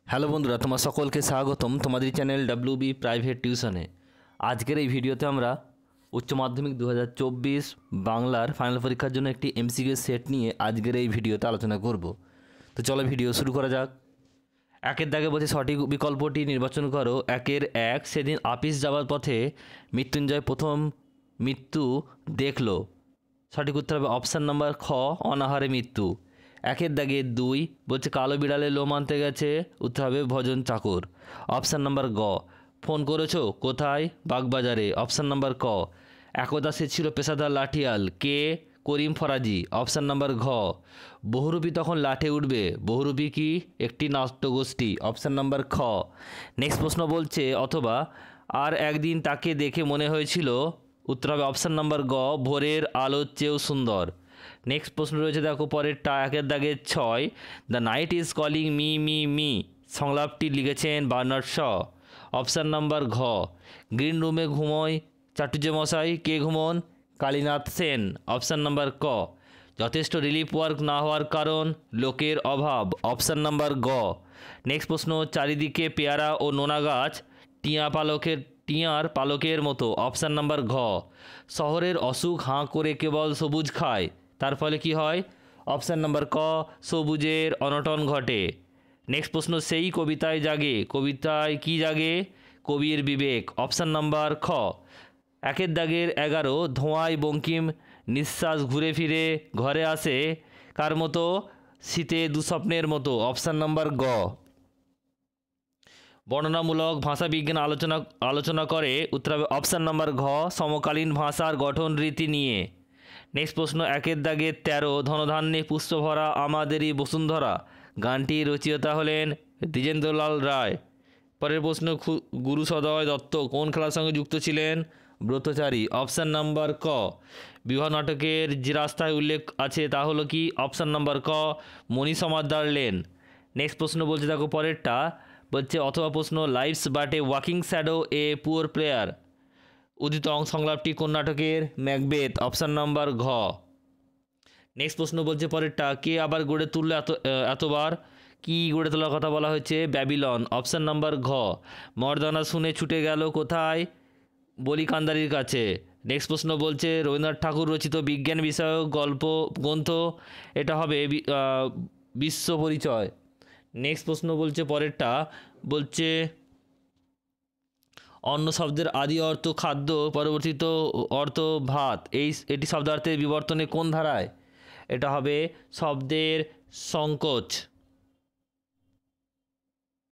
Hello বন্ধুরা, তোমার সকলকে স্বাগতম তোমাদের চ্যানেল ডাব্লিউবি প্রাইভেট টিউশনে। আজকের এই ভিডিওতে আমরা উচ্চ মাধ্যমিক 2024 বাংলার ফাইনাল পরীক্ষার জন্য একটি এমসিকিউ সেট নিয়ে আজকের এই ভিডিওতে আলোচনা করব। তো চলো ভিডিও শুরু করা যাক। একের দাগে বলছে সঠিক বিকল্পটি নির্বাচন করো। 1 সেদিন আপিস যাওয়ার পথে মৃত্যুঞ্জয় প্রথম মৃত্যু দেখলো। সঠিক উত্তর হবে অপশান নাম্বার খ, অনাহারে মৃত্যু। 2 বলছে কালো বিড়ালে লোম আনতে গেছে। উত্তর হবে ভজন চাকর। অপশান নাম্বার গ, ফোন করেছো কোথায়? বাগবাজারে। অপশান নাম্বার ক, একদা সে ছিল পেশাদার লাঠিয়াল। কে? করিম ফরাজি। অপশান নাম্বার ঘ, বহুরূপী তখন লাঠে উঠবে। বহুরূপী কি? একটি নাট্যগোষ্ঠী। অপশান নাম্বার খ। নেক্সট প্রশ্ন বলছে অথবা আর একদিন তাকে দেখে মনে হয়েছিল। উত্তর হবে অপশান নাম্বার গ, ভোরের আলোর চেয়েও সুন্দর। নেক্সট প্রশ্ন রয়েছে দেখো পরেরটা, 6 the night is calling me me me সংলাপটি লিখেছেন বার্নার্ড শ। অপশান নাম্বার ঘ, গ্রিন রুমে ঘুমোয় চাটুর্যমশাই। কে ঘুমন? কালীনাথ সেন। অপশান নাম্বার ক, যথেষ্ট রিলিফ ওয়ার্ক না হওয়ার কারণ লোকের অভাব। অপশান নাম্বার গ। নেক্সট প্রশ্ন, চারিদিকে পেয়ারা ও নোনা গাছ টিয়ার পালকের মতো। অপশান নাম্বার ঘ, শহরের অসুখ হাঁ করে কেবল সবুজ খায়, তার ফলে কি হয়? অপশান নাম্বার ক, সবুজের অনটন ঘটে। নেক্সট প্রশ্ন, সেই কবিতায় জাগে। কবিতায় কি জাগে? কবির বিবেক। অপশান নাম্বার খ। 11 ধোঁয়ায় বঙ্কিম নিঃশ্বাস ঘুরে ফিরে ঘরে আসে কার মতো? শীতে দুঃস্বপ্নের মতো। অপশান নাম্বার গ। বর্ণনামূলক ভাষাবিজ্ঞান আলোচনা করে। উত্তর হবে অপশান নাম্বার ঘ, সমকালীন ভাষার গঠন রীতি নিয়ে। নেক্সট প্রশ্ন, 13 ধনধান্যে পুষ্পভরা আমাদেরই বসুন্ধরা গানটি রচয়িতা হলেন দ্বিজেন্দ্রলাল রায়। পরের প্রশ্ন, গুরু সদয় দত্ত কোন খেলার সঙ্গে যুক্ত ছিলেন? ব্রতচারী। অপশান নাম্বার ক। বিবাহ নাটকের যে রাস্তায় উল্লেখ আছে তা হলো কি? অপশান নাম্বার ক, মণি সমাদ্দার লেন। নেক্সট প্রশ্ন বলছে দেখো পরেরটা, বলছে অথবা প্রশ্ন, life's but a walking shadow a poor player উদিত সংলাপটি কোন নাটকের? ম্যাকবেথ। অপশান নাম্বার ঘ। নেক্সট প্রশ্ন বলছে পরেরটা, কে আবার গড়ে তুললো এতবার? কি গড়ে তোলার কথা বলা হয়েছে? ব্যাবিলন। অপশান নাম্বার ঘ। মর্দানা শুনে ছুটে গেল কোথায়? বলি কান্দারির কাছে। নেক্সট প্রশ্ন বলছে রবীন্দ্রনাথ ঠাকুর রচিত বিজ্ঞান বিষয়ক গল্প গ্রন্থ, এটা হবে বিশ্ব পরিচয়। নেক্সট প্রশ্ন বলছে পরেরটা, বলছে অন্ন শব্দের আদি অর্থ খাদ্য, পরবর্তীত অর্থ ভাত। এটি শব্দার্থের বিবর্তনে কোন ধারায়? এটা হবে শব্দের সংকোচ।